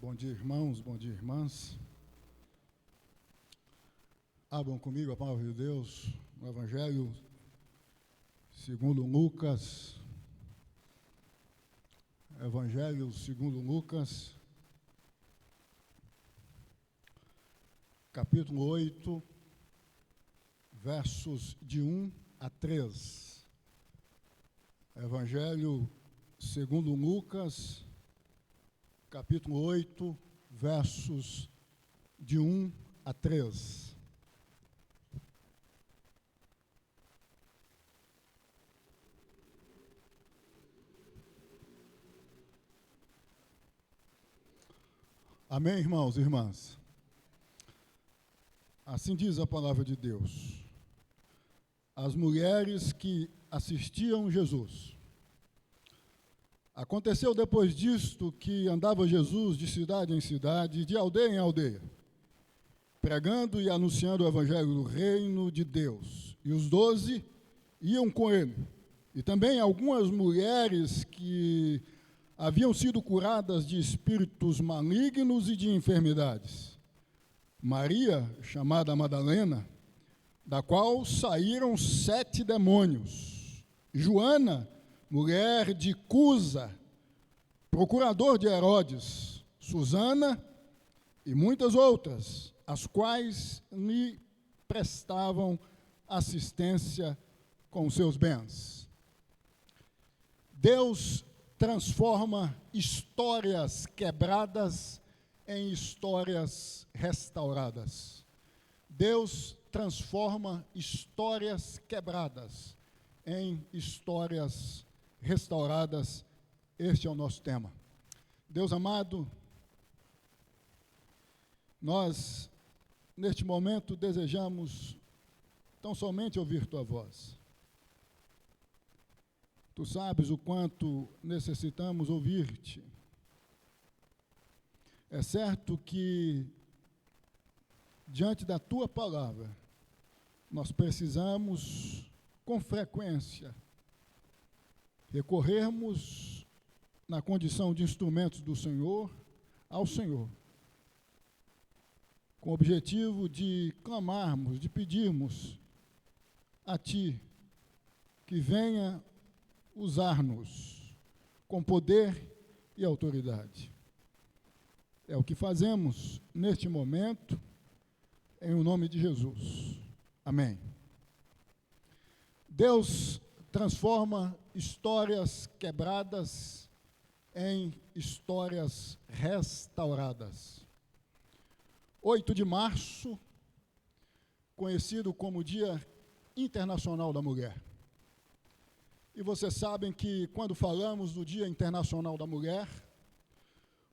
Bom dia, irmãos, bom dia, irmãs. Abram comigo a palavra de Deus no Evangelho segundo Lucas. Evangelho segundo Lucas, capítulo 8, versos de 1 a 3. Evangelho segundo Lucas, capítulo 8, versos de 1 a 3. Amém, irmãos e irmãs? Assim diz a palavra de Deus. As mulheres que assistiam Jesus. Aconteceu depois disto que andava Jesus de cidade em cidade, de aldeia em aldeia, pregando e anunciando o evangelho do reino de Deus. E os 12 iam com ele. E também algumas mulheres que haviam sido curadas de espíritos malignos e de enfermidades. Maria, chamada Madalena, da qual saíram 7 demônios. Joana, mulher de Cusa, procurador de Herodes, Susana e muitas outras, as quais lhe prestavam assistência com seus bens. Deus transforma histórias quebradas em histórias restauradas. Deus transforma histórias quebradas em histórias restauradas. Este é o nosso tema. Deus amado, nós, neste momento, desejamos tão somente ouvir Tua voz. Tu sabes o quanto necessitamos ouvir-te. É certo que, diante da Tua palavra, nós precisamos, com frequência, recorrermos, na condição de instrumentos do Senhor, ao Senhor, com o objetivo de clamarmos, de pedirmos a Ti que venha usar-nos com poder e autoridade. É o que fazemos neste momento, em o nome de Jesus. Amém. Deus transforma histórias quebradas em histórias restauradas. 8 de março, conhecido como Dia Internacional da Mulher. E vocês sabem que, quando falamos do Dia Internacional da Mulher,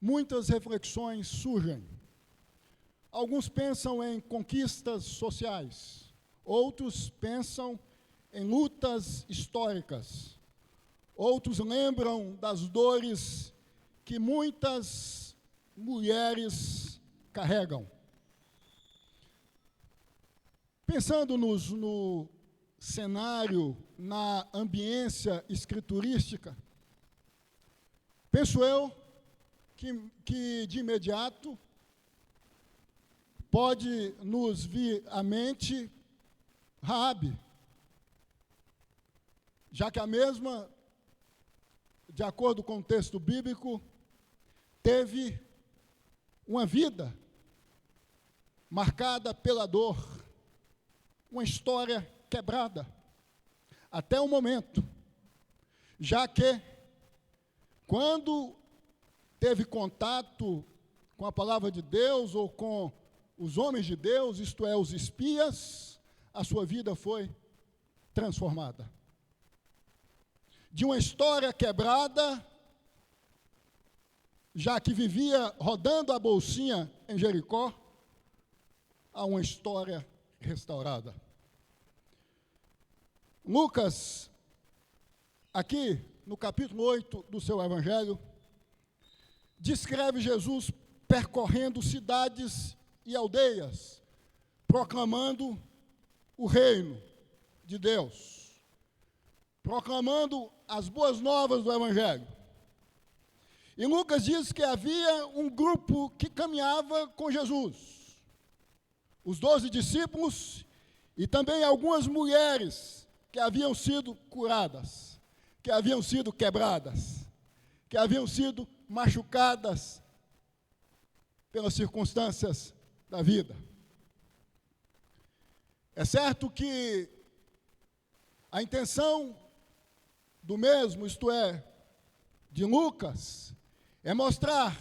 muitas reflexões surgem. Alguns pensam em conquistas sociais, outros pensam em lutas históricas, outros lembram das dores que muitas mulheres carregam. Pensando-nos no cenário, na ambiência escriturística, penso eu que de imediato pode nos vir à mente Raabe, já que a mesma, de acordo com o texto bíblico, teve uma vida marcada pela dor, uma história quebrada, até o momento, já que, quando teve contato com a palavra de Deus ou com os homens de Deus, isto é, os espias, a sua vida foi transformada. De uma história quebrada, já que vivia rodando a bolsinha em Jericó, a uma história restaurada. Lucas, aqui no capítulo 8 do seu Evangelho, descreve Jesus percorrendo cidades e aldeias, proclamando o reino de Deus, proclamando as boas novas do Evangelho. E Lucas diz que havia um grupo que caminhava com Jesus. Os 12 discípulos e também algumas mulheres que haviam sido curadas, que haviam sido quebradas, que haviam sido machucadas pelas circunstâncias da vida. É certo que a intenção do mesmo, isto é, de Lucas, é mostrar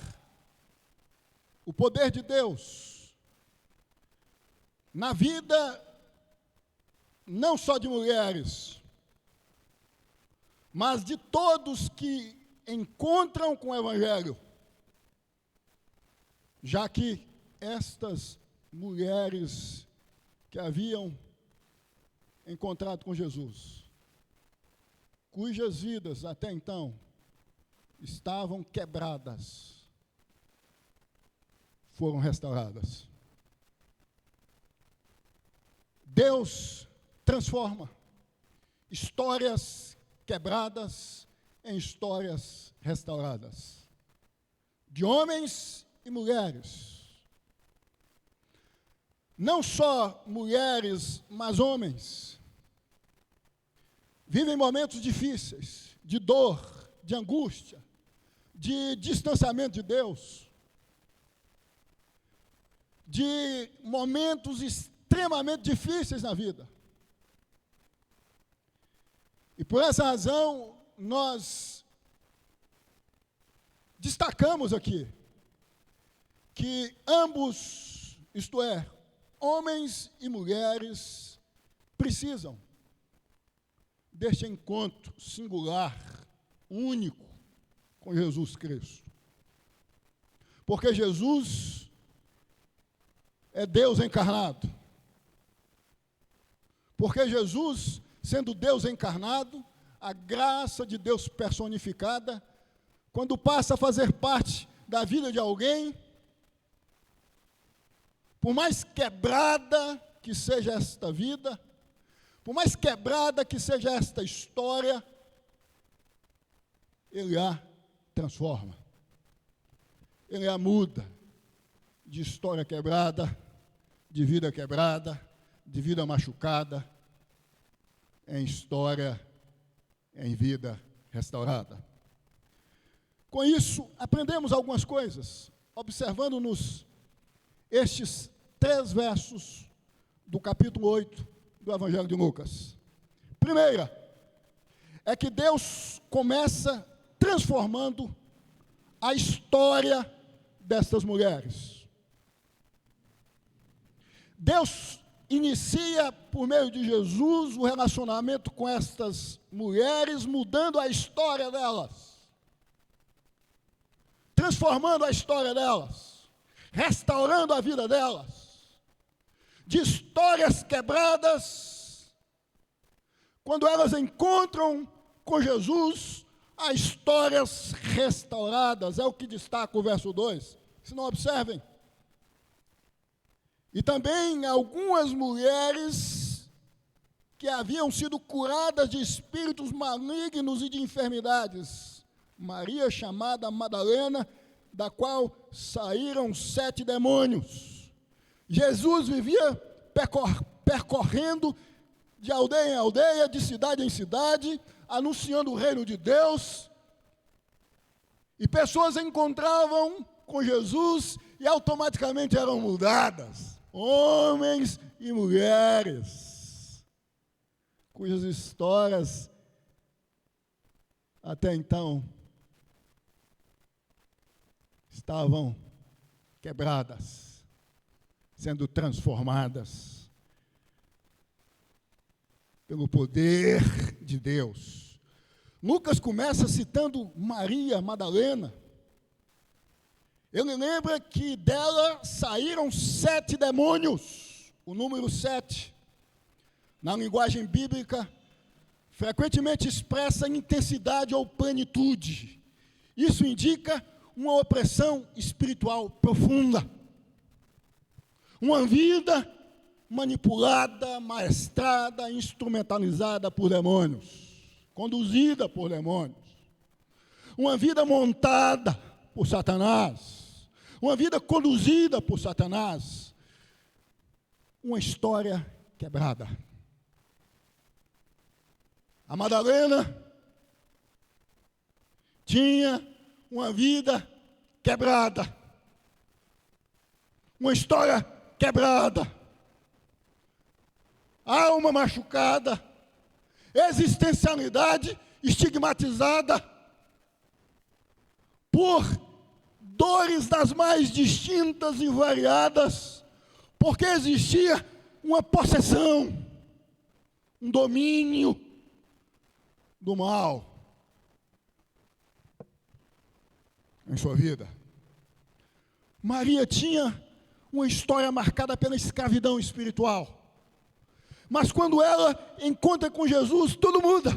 o poder de Deus na vida não só de mulheres, mas de todos que encontram com o Evangelho, já que estas mulheres que haviam encontrado com Jesus, cujas vidas até então estavam quebradas, foram restauradas. Deus transforma histórias quebradas em histórias restauradas, de homens e mulheres. Não só mulheres, mas homens. Vivem momentos difíceis, de dor, de angústia, de distanciamento de Deus, de momentos extremamente difíceis na vida. E por essa razão, nós destacamos aqui que ambos, isto é, homens e mulheres, precisam deste encontro singular, único, com Jesus Cristo. Porque Jesus é Deus encarnado. Porque Jesus, sendo Deus encarnado, a graça de Deus personificada, quando passa a fazer parte da vida de alguém, por mais quebrada que seja esta vida, por mais quebrada que seja esta história, Ele a transforma. Ele a muda de história quebrada, de vida machucada, em história, em vida restaurada. Com isso, aprendemos algumas coisas, observando-nos estes 3 versos do capítulo 8 do Evangelho de Lucas. Primeira, é que Deus começa transformando a história destas mulheres. Deus inicia, por meio de Jesus, o relacionamento com estas mulheres, mudando a história delas, transformando a história delas, restaurando a vida delas, de histórias quebradas, quando elas encontram com Jesus, a histórias restauradas, é o que destaca o verso 2, se não observem. E também algumas mulheres que haviam sido curadas de espíritos malignos e de enfermidades. Maria, chamada Madalena, da qual saíram 7 demônios. Jesus vivia percorrendo de aldeia em aldeia, de cidade em cidade, anunciando o reino de Deus. E pessoas encontravam com Jesus e automaticamente eram mudadas. Homens e mulheres, cujas histórias até então estavam quebradas, sendo transformadas pelo poder de Deus. Lucas começa citando Maria Madalena. Ele lembra que dela saíram 7 demônios, o número 7, na linguagem bíblica, frequentemente expressa intensidade ou plenitude. Isso indica uma opressão espiritual profunda, uma vida manipulada, maestrada, instrumentalizada por demônios, conduzida por demônios, uma vida montada, por Satanás, uma vida conduzida por Satanás, uma história quebrada. A Madalena tinha uma vida quebrada, uma história quebrada, alma machucada, existencialidade estigmatizada por dores das mais distintas e variadas, porque existia uma possessão, um domínio do mal em sua vida. Maria tinha uma história marcada pela escravidão espiritual. Mas quando ela encontra com Jesus, tudo muda.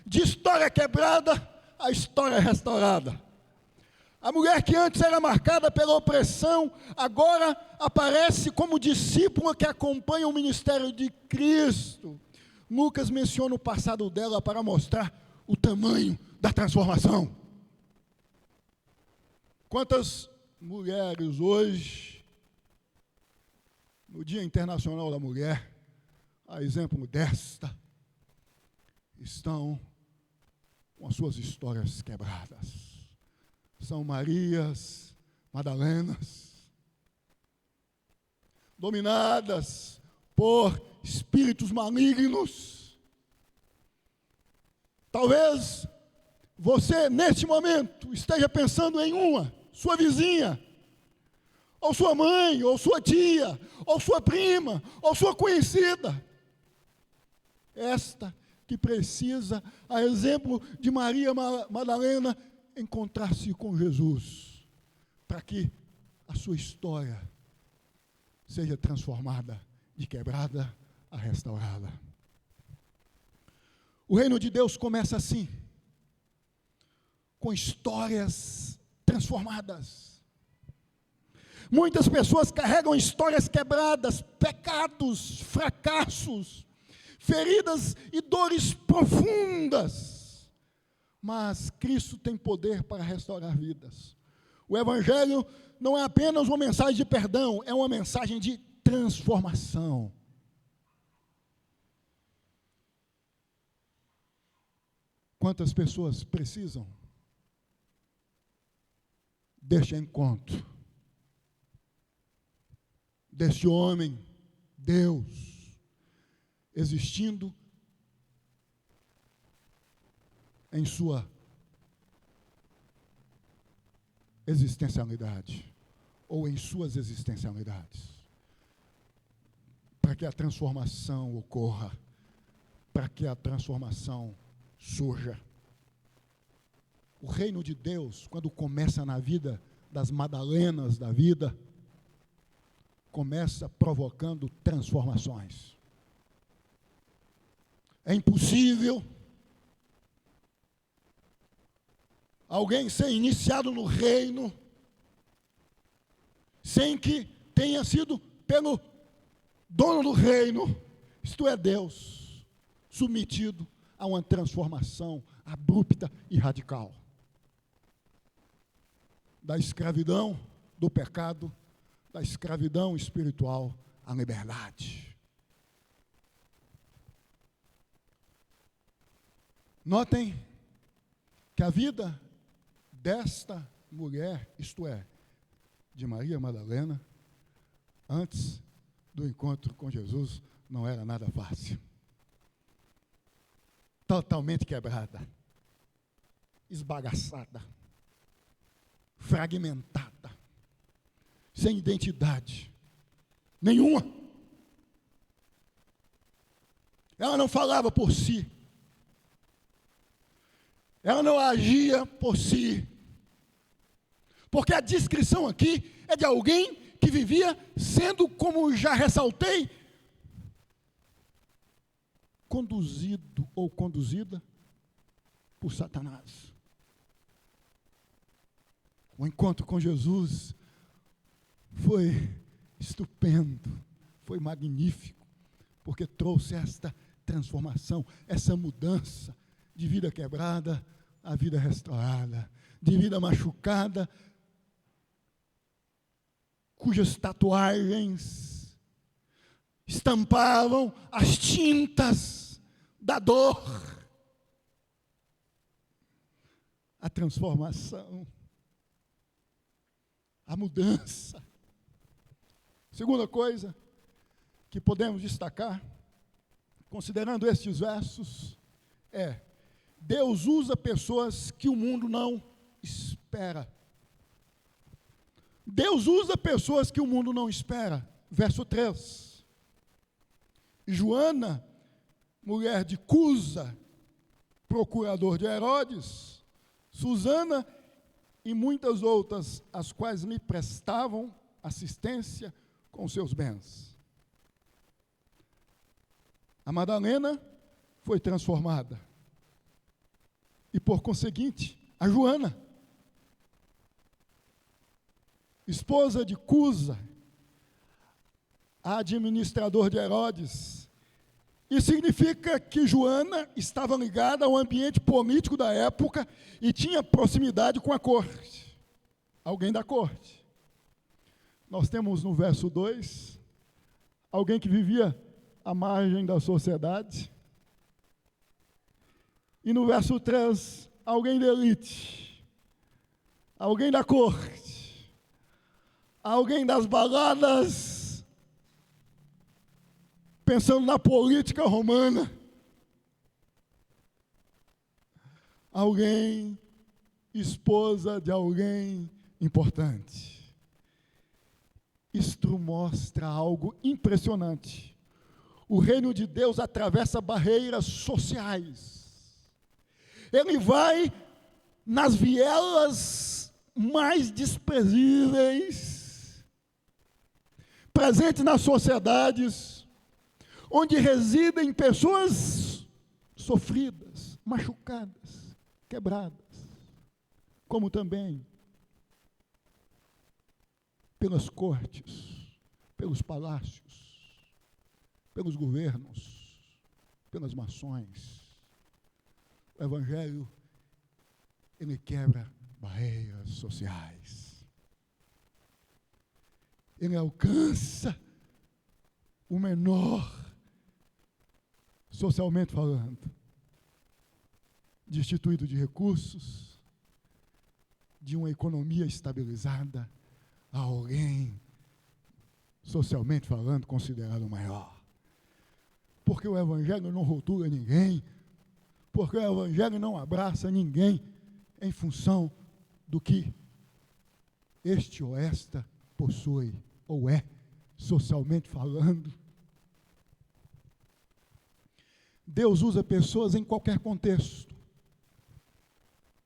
De história quebrada a história restaurada. A mulher que antes era marcada pela opressão, agora aparece como discípula que acompanha o ministério de Cristo. Lucas menciona o passado dela para mostrar o tamanho da transformação. Quantas mulheres hoje, no Dia Internacional da Mulher, a exemplo desta, estão com as suas histórias quebradas. São Marias, Madalenas, dominadas por espíritos malignos. Talvez você, neste momento, esteja pensando em uma, sua vizinha, ou sua mãe, ou sua tia, ou sua prima, ou sua conhecida. Esta que precisa, a exemplo de Maria Madalena, encontrar-se com Jesus, para que a sua história seja transformada, de quebrada a restaurada. O reino de Deus começa assim, com histórias transformadas. Muitas pessoas carregam histórias quebradas, pecados, fracassos, feridas e dores profundas. Mas Cristo tem poder para restaurar vidas. O Evangelho não é apenas uma mensagem de perdão, é uma mensagem de transformação. Quantas pessoas precisam deste encontro, deste homem, Deus, existindo em sua existencialidade, ou em suas existencialidades, para que a transformação ocorra, para que a transformação surja. O reino de Deus, quando começa na vida das Madalenas da vida, começa provocando transformações. É impossível alguém ser iniciado no reino sem que tenha sido pelo dono do reino, isto é Deus, submetido a uma transformação abrupta e radical. Da escravidão do pecado, da escravidão espiritual à liberdade. Notem que a vida desta mulher, isto é, de Maria Madalena, antes do encontro com Jesus, não era nada fácil. Totalmente quebrada, esbagaçada, fragmentada, sem identidade nenhuma. Ela não falava por si, ela não agia por si, porque a descrição aqui é de alguém que vivia sendo, como já ressaltei, conduzido ou conduzida por Satanás. O encontro com Jesus foi estupendo, foi magnífico, porque trouxe esta transformação, essa mudança de vida quebrada a vida restaurada, de vida machucada, cujas tatuagens estampavam as tintas da dor. A transformação, a mudança. Segunda coisa que podemos destacar, considerando estes versos, é: Deus usa pessoas que o mundo não espera. Deus usa pessoas que o mundo não espera. Verso 3. Joana, mulher de Cusa, procurador de Herodes, Susana e muitas outras, as quais lhe prestavam assistência com seus bens. A Madalena foi transformada. E por conseguinte, a Joana, esposa de Cusa, administrador de Herodes. Isso significa que Joana estava ligada ao ambiente político da época e tinha proximidade com a corte. Alguém da corte. Nós temos no verso 2, alguém que vivia à margem da sociedade. E no verso 3, alguém da elite, alguém da corte, alguém das baladas, pensando na política romana, alguém, esposa de alguém importante. Isto mostra algo impressionante. O reino de Deus atravessa barreiras sociais. Ele vai nas vielas mais desprezíveis, presente nas sociedades, onde residem pessoas sofridas, machucadas, quebradas, como também pelas cortes, pelos palácios, pelos governos, pelas mações. O Evangelho, ele quebra barreiras sociais. Ele alcança o menor, socialmente falando, destituído de recursos, de uma economia estabilizada, a alguém, socialmente falando, considerado maior. Porque o Evangelho não rotula ninguém, porque o Evangelho não abraça ninguém em função do que este ou esta possui, ou é, socialmente falando. Deus usa pessoas em qualquer contexto.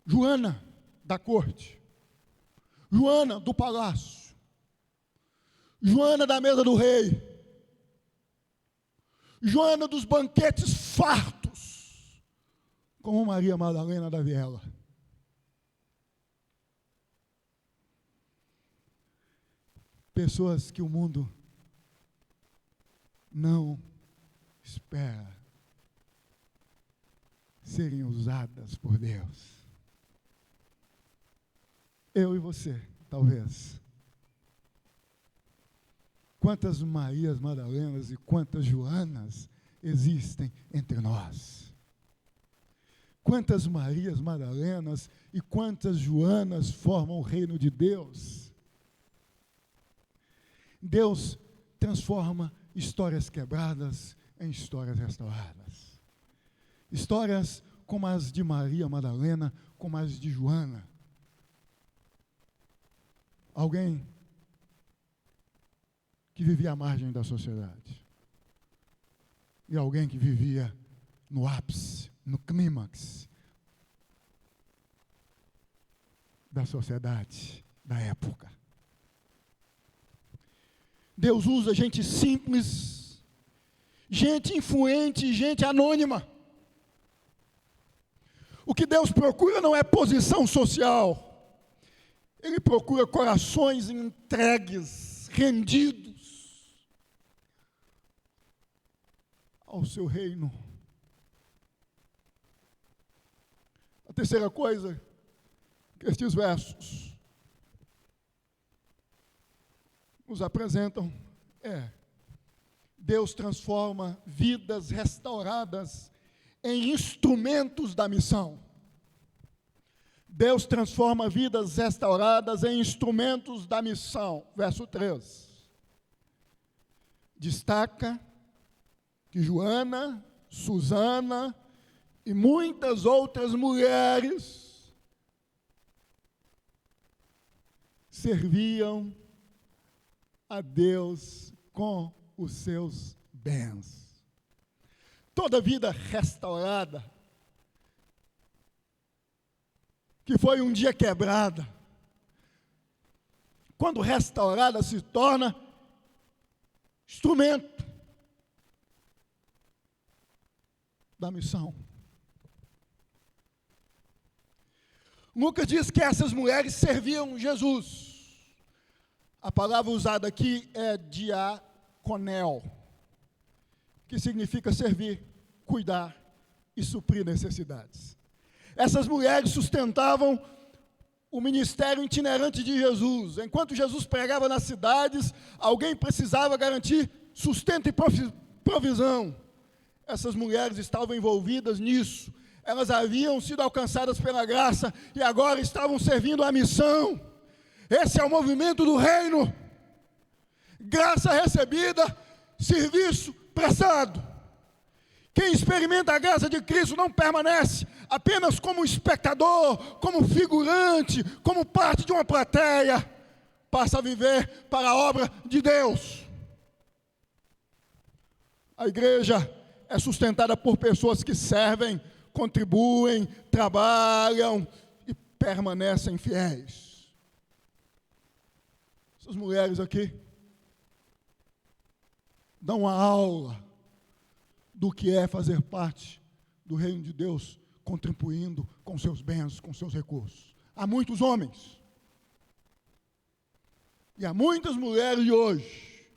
Joana, da corte. Joana, do palácio. Joana, da mesa do rei. Joana, dos banquetes fartos, como Maria Madalena da viela. Pessoas que o mundo não espera serem usadas por Deus. Eu e você, talvez. Quantas Marias Madalenas e quantas Joanas existem entre nós? Quantas Marias Madalenas e quantas Joanas formam o reino de Deus? Deus transforma histórias quebradas em histórias restauradas. Histórias como as de Maria Madalena, como as de Joana. Alguém que vivia à margem da sociedade. E alguém que vivia no ápice, no clímax da sociedade da época. Deus usa gente simples, gente influente, gente anônima. O que Deus procura não é posição social. Ele procura corações entregues, rendidos ao seu reino. A terceira coisa Estes versos nos apresentam Deus transforma vidas restauradas em instrumentos da missão. Deus transforma vidas restauradas em instrumentos da missão. Verso 3. Destaca que Joana, Susana e muitas outras mulheres serviam a Deus com os seus bens. Toda vida restaurada, que foi um dia quebrada, quando restaurada se torna instrumento da missão. Lucas diz que essas mulheres serviam Jesus. A palavra usada aqui é diaconel, que significa servir, cuidar e suprir necessidades. Essas mulheres sustentavam o ministério itinerante de Jesus. Enquanto Jesus pregava nas cidades, alguém precisava garantir sustento e provisão. Essas mulheres estavam envolvidas nisso. Elas haviam sido alcançadas pela graça e agora estavam servindo a missão. Esse é o movimento do reino. Graça recebida, serviço prestado. Quem experimenta a graça de Cristo não permanece apenas como espectador, como figurante, como parte de uma plateia. Passa a viver para a obra de Deus. A igreja é sustentada por pessoas que servem, contribuem, trabalham e permanecem fiéis. Essas mulheres aqui dão uma aula do que é fazer parte do reino de Deus, contribuindo com seus bens, com seus recursos. Há muitos homens e há muitas mulheres de hoje.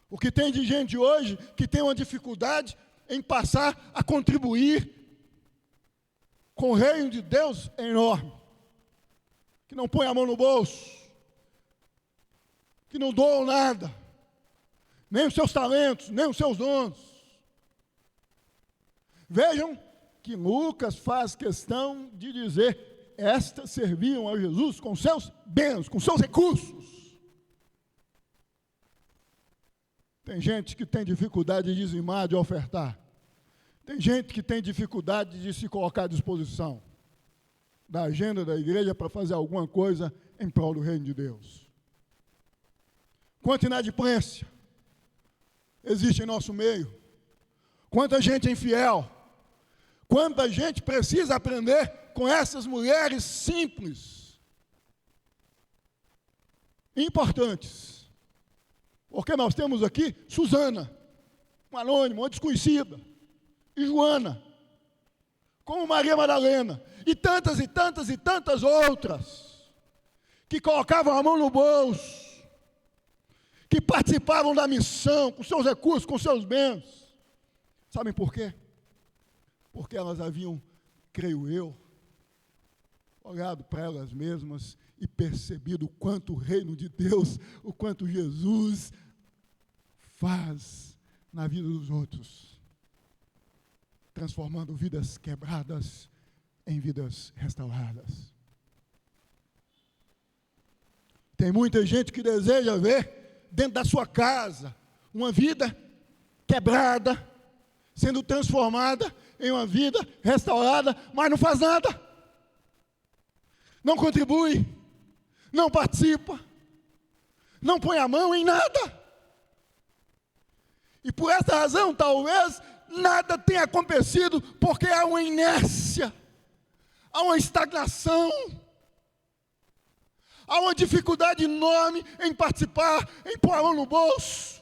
O que tem de gente hoje que tem uma dificuldade em passar a contribuir com o reino de Deus é enorme. Que não põe a mão no bolso, que não doam nada, nem os seus talentos, nem os seus dons. Vejam que Lucas faz questão de dizer, estas serviam a Jesus com seus bens, com seus recursos. Tem gente que tem dificuldade de dizimar, de ofertar. Tem gente que tem dificuldade de se colocar à disposição da agenda da igreja para fazer alguma coisa em prol do reino de Deus. Quanta inadimplência existe em nosso meio. Quanta gente infiel. Quanta gente precisa aprender com essas mulheres simples, importantes. Porque nós temos aqui Susana, uma anônima, uma desconhecida, e Joana, como Maria Madalena, e tantas e tantas e tantas outras, que colocavam a mão no bolso, que participavam da missão, com seus recursos, com seus bens. Sabem por quê? Porque elas haviam, creio eu, olhado para elas mesmas e percebido o quanto o reino de Deus, o quanto Jesus faz na vida dos outros, transformando vidas quebradas em vidas restauradas. Tem muita gente que deseja ver dentro da sua casa uma vida quebrada, sendo transformada em uma vida restaurada, mas não faz nada, não contribui, não participa, não põe a mão em nada. E por essa razão, talvez, nada tenha acontecido, porque há uma inércia, há uma estagnação, há uma dificuldade enorme em participar, em pôr a mão no bolso,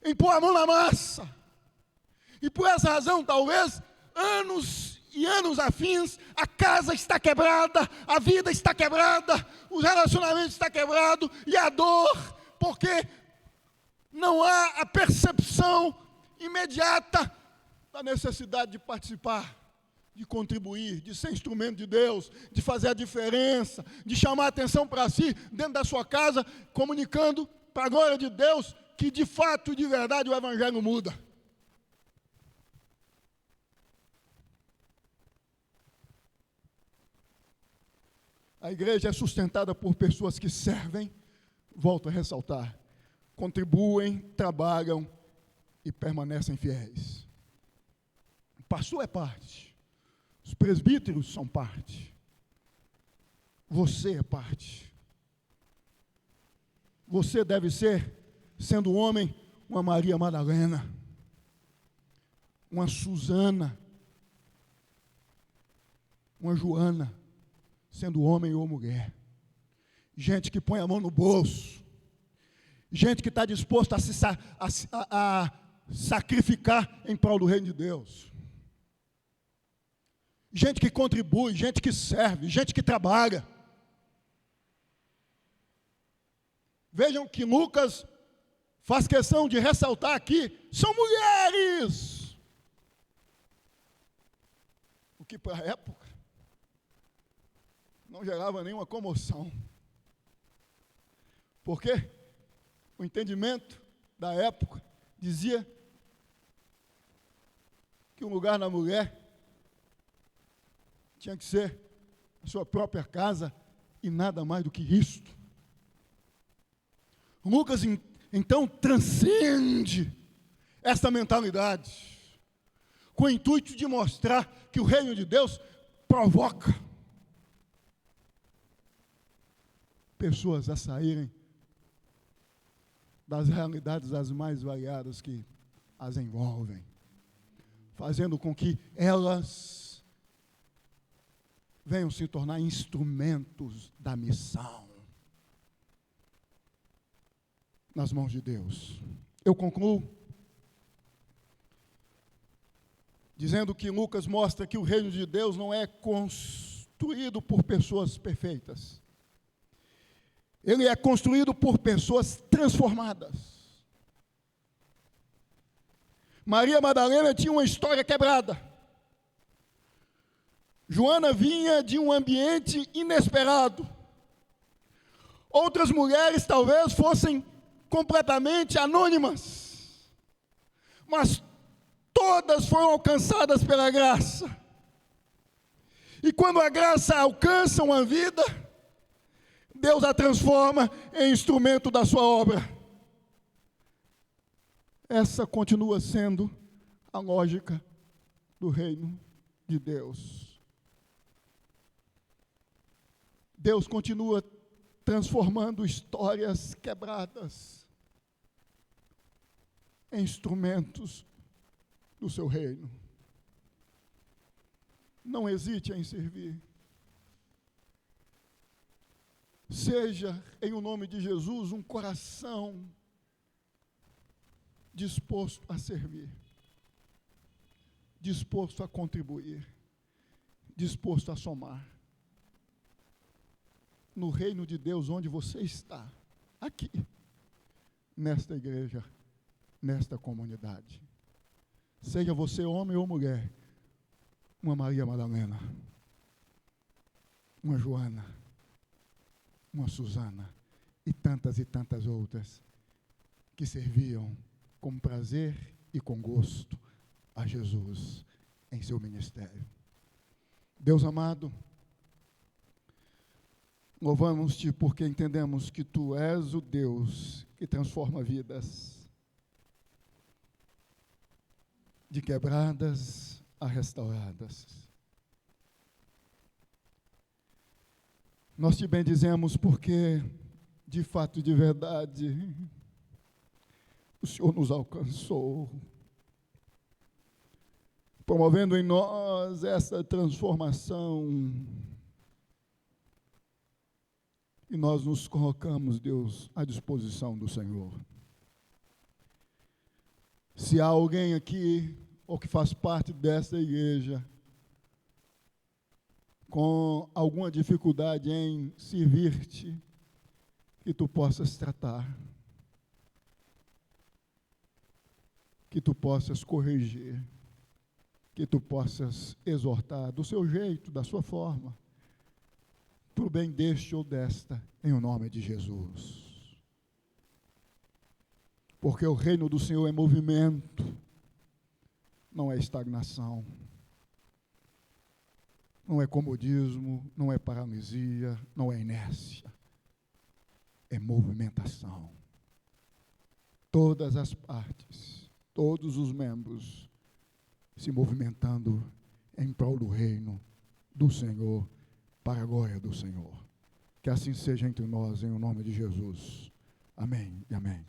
em pôr a mão na massa. E por essa razão, talvez, anos e anos afins, a casa está quebrada, a vida está quebrada, os relacionamentos estão quebrados, e a dor, porque não há a percepção imediata da necessidade de participar, de contribuir, de ser instrumento de Deus, de fazer a diferença, de chamar a atenção para si, dentro da sua casa, comunicando para a glória de Deus, que de fato e de verdade o Evangelho muda. A igreja é sustentada por pessoas que servem, volto a ressaltar, contribuem, trabalham e permanecem fiéis. O pastor é parte, os presbíteros são parte, você é parte. Você deve ser, sendo homem, uma Maria Madalena, uma Susana, uma Joana, sendo homem ou mulher. Gente que põe a mão no bolso, gente que está disposta a sacrificar em prol do reino de Deus. Gente que contribui, gente que serve, gente que trabalha. Vejam que Lucas faz questão de ressaltar aqui, são mulheres. O que para a época não gerava nenhuma comoção. Porque o entendimento da época dizia que o lugar na mulher tinha que ser a sua própria casa e nada mais do que isto. Lucas, então, transcende essa mentalidade, com o intuito de mostrar que o reino de Deus provoca pessoas a saírem das realidades as mais variadas que as envolvem, fazendo com que elas venham se tornar instrumentos da missão nas mãos de Deus. Eu concluo dizendo que Lucas mostra que o reino de Deus não é construído por pessoas perfeitas. Ele é construído por pessoas transformadas. Maria Madalena tinha uma história quebrada. Joana vinha de um ambiente inesperado. Outras mulheres talvez fossem completamente anônimas, mas todas foram alcançadas pela graça. E quando a graça alcança uma vida, Deus a transforma em instrumento da sua obra. Essa continua sendo a lógica do reino de Deus. Deus continua transformando histórias quebradas em instrumentos do seu reino. Não hesite em servir. Seja, em o nome de Jesus, um coração disposto a servir, disposto a contribuir, disposto a somar. No reino de Deus, onde você está, aqui, nesta igreja, nesta comunidade. Seja você homem ou mulher, uma Maria Madalena, uma Joana, uma Susana e tantas outras que serviam com prazer e com gosto a Jesus em seu ministério. Deus amado, louvamos-te porque entendemos que tu és o Deus que transforma vidas de quebradas a restauradas. Nós te bendizemos porque, de fato e de verdade, o Senhor nos alcançou, promovendo em nós essa transformação. E nós nos colocamos, Deus, à disposição do Senhor. Se há alguém aqui, ou que faz parte dessa igreja, com alguma dificuldade em servir-te, que tu possas tratar, que tu possas corrigir, que tu possas exortar do seu jeito, da sua forma, para o bem deste ou desta, em o nome de Jesus. Porque o reino do Senhor é movimento, não é estagnação, não é comodismo, não é paralisia, não é inércia, é movimentação. Todas as partes, todos os membros se movimentando em prol do reino do Senhor, para a glória do Senhor. Que assim seja entre nós, em o nome de Jesus. Amém e amém.